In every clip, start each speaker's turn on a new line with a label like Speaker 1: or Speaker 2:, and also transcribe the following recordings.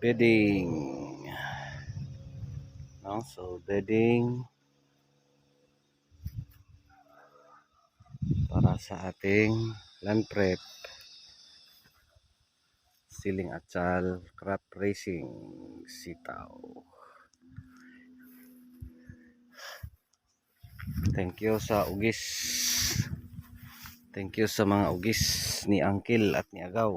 Speaker 1: bedding. No? So bedding para sa ating land prep, siling atsal, crop racing, sitaw. Thank you sa ugis. Thank you sa mga ugis ni Uncle at ni Agaw.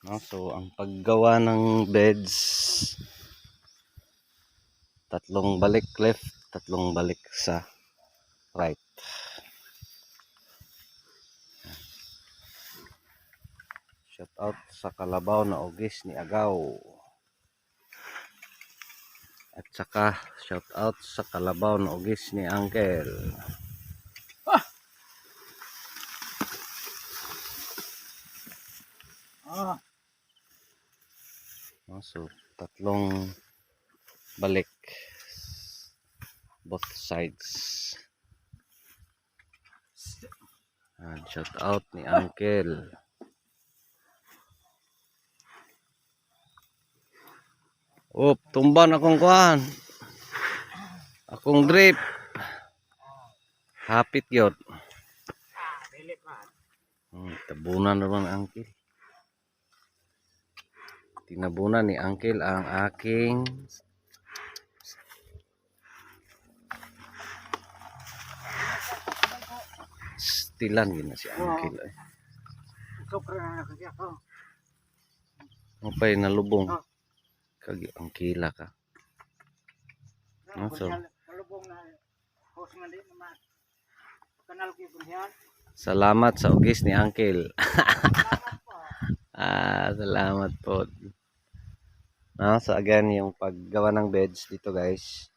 Speaker 1: No? So ang paggawa ng beds, tatlong balik left, tatlong balik sa right. Shout out sa kalabaw na ugis ni Agaw. At saka shout out sa kalabaw na ugis ni Uncle. So tatlong balik, both sides. And shout out ni Uncle. Oh, tumban akong kuhan. Akong drip. Hapit yun. Tabunan naman Uncle. Tinabunan ni Uncle ang aking stilan. Yun na si Uncle. Mapay nalubong. Kagi ang kila ka. No, so salamat sa ugis ni Uncle. Salamat po. No, so again, yung paggawa ng beds dito guys,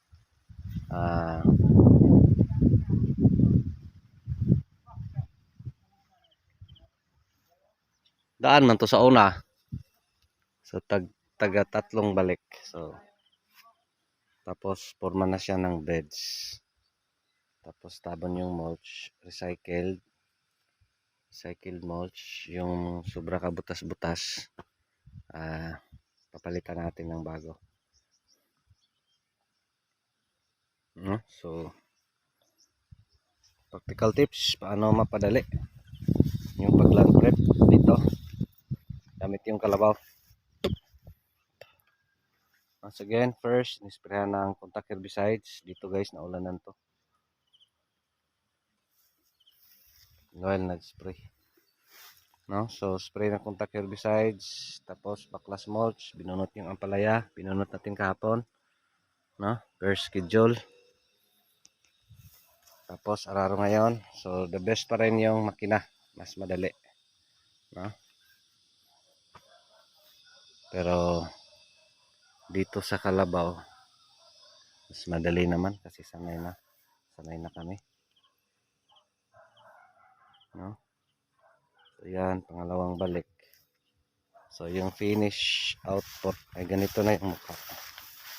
Speaker 1: daan man to sa una. So taga tatlong balik. So tapos forma na siya ng beds. Tapos tabon yung mulch, recycled mulch, yung sobra ka butas-butas, papalitan natin ng bago. No? So practical tips paano mapadali yung pag-land prep dito gamit yung kalabaw. Once again, first nisprehan ng contact herbicides dito guys, naulanan to. Noel nag-spray. No? So spray ng contact herbicides, tapos baklas mulch, binunot yung ampalaya, binunot natin kahapon, no? Per schedule. Tapos araro ngayon. So the best pa rin yung makina, mas madali, no? Pero dito sa kalabaw mas madali naman kasi sanay na kami, no? So yan, pangalawang balik. So yung finish output ay ganito na yung mukha.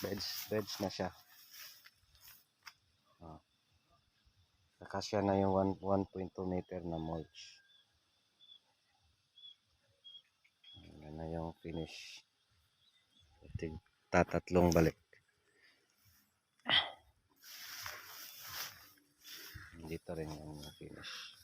Speaker 1: Beds na siya. Nakasya na yung 1.2 meter na mulch. Yan na yung finish. Tatatlong balik. Dito rin yung finish.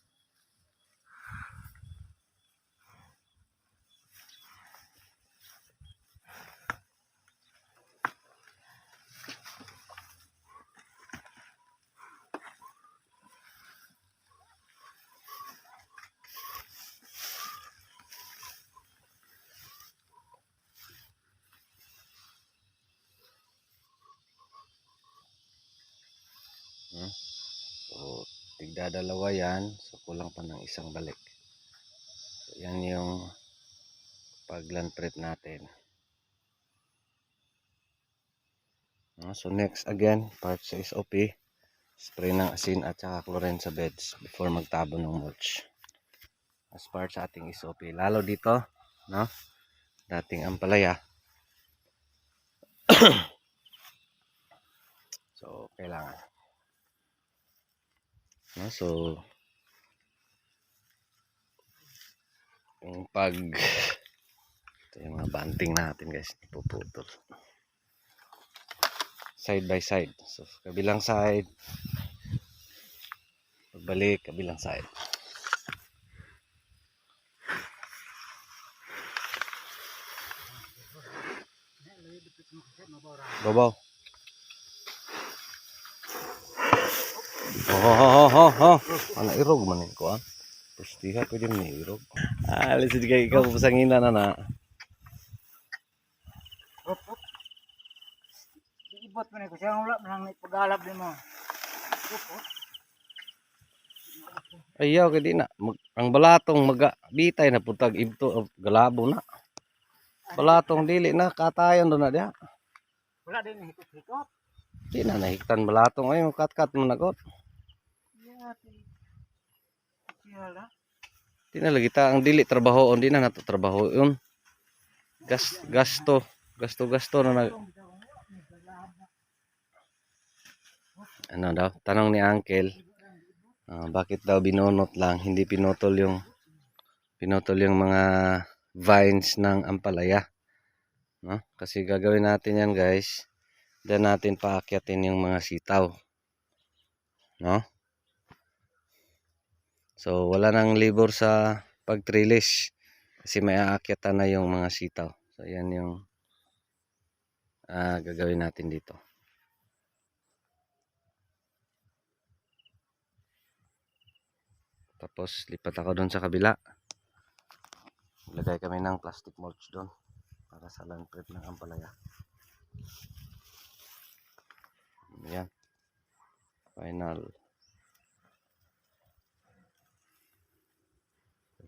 Speaker 1: So tigdadalawa yan, so kulang pa ng isang balik. So yan yung pag-land prep natin. So next again, part sa SOP, spray ng asin at saka chlorine sa beds before magtabo ng mulch. As part sa ating SOP, lalo dito, no? Dating ampalaya. So kailangan. No? So yung Ito yung mga banting natin guys, puputol. Side by side. So kabilang side, pagbalik kabilang side. Babaw. Oh. Ano irog man ko ah. Pustiha pwede man irog. Lisod kay ikaw pasangina na na.
Speaker 2: Ibot mo ni ko siya wala man ipagalab nimo.
Speaker 1: Ayaw kay di na. Ang balatong bitay na putag ibto galabo na. Balatong dili na katayon do na dia.
Speaker 2: Wala din hikot-hikot.
Speaker 1: Di na nahiktan balatong ay kat-kat mo nagot.
Speaker 2: Siyala.
Speaker 1: Di na lagi ta ang dili trabaho di na nato trabaho yun. Gasto na ano daw tanong ni Uncle bakit daw binunot lang hindi pinutol yung mga vines ng ampalaya, no? Kasi gagawin natin yan guys, dan natin paakyatin yung mga sitaw, no? So wala nang labor sa pagtrilis kasi may aakyatan na yung mga sitaw. So yan yung gagawin natin dito. Tapos lipat ako doon sa kabila. Lagay kami ng plastic mulch doon para sa land prep ng ampalaya. Yan. Final.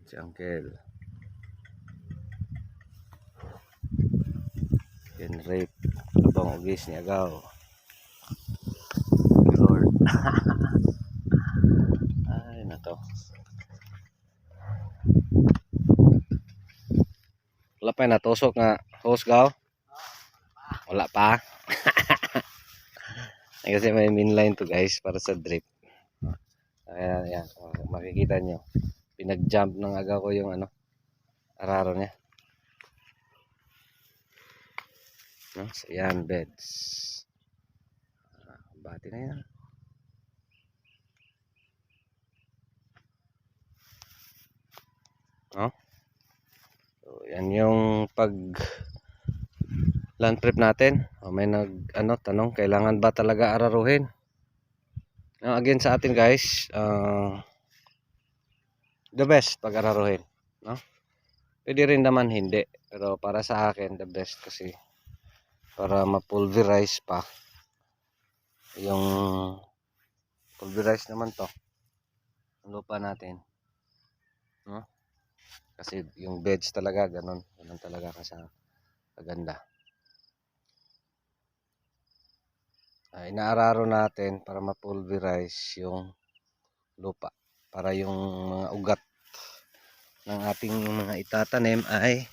Speaker 1: Si Uncle. Yan rape. Kalabang ugis ni Agaw. Lord. Ay na to. Wala pa natusok nga hose gaw? Wala pa. Kasi may mainline to guys para sa drip. Ayan, ayan. Makikita nyo. Pinag-jump ng aga ko yung araro niya. No? So yan, beds. Bati na yan. No? So yan yung pag land prep natin. May tanong, kailangan ba talaga araruhin? Again sa atin guys, the best pag araruhin, no? Pwede rin naman hindi, pero para sa akin the best kasi para ma-pulverize pa yung pulverize naman to ang lupa natin, no? Kasi yung beds talaga ganun talaga kaganda. Inaararo natin para ma-pulverize yung lupa para yung mga ugat ng ating mga itatanim ay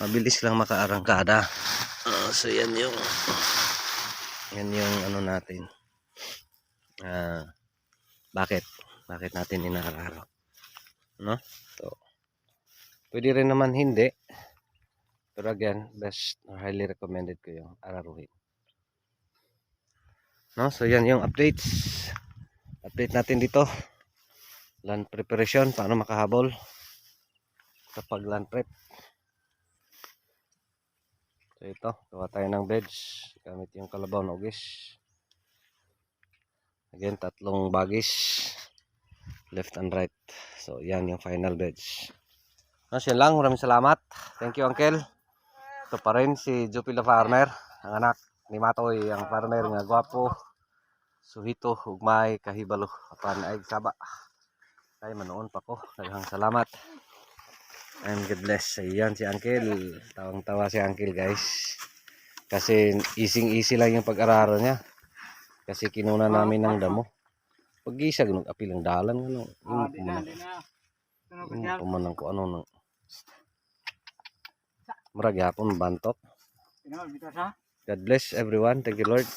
Speaker 1: mabilis lang makaarangkada. So yan yung natin. Bakit natin inaararo, no? So pwede rin naman hindi, pero again best or highly recommended ko yung araruhin, no? So yan yung update natin dito, land preparation, paano makahabol kapag land prep. So ito, gawa tayo ng beds gamit yung kalabaw na ugis. Again, 3 bagis left and right. So yan yung final beds. No, siya lang, maraming salamat. Thank you Uncle. Ito pa rin si Jupila Farmer, ang anak ni Matoy, ang farmer nga gwapo, suhito, ugmay, kahibalo, apan ay saba. Ay manoon pa ko. Daghang salamat. And God bless. Ayan si Uncle. Tawang-tawa si Uncle guys. Kasi easy lang yung pag-araro niya. Kasi kinuna namin ng damo. Pag-isa ganun apil ang dalan ano. Yung pumanang ko ano nang marag yapon bantok. God bless everyone. Thank you Lord.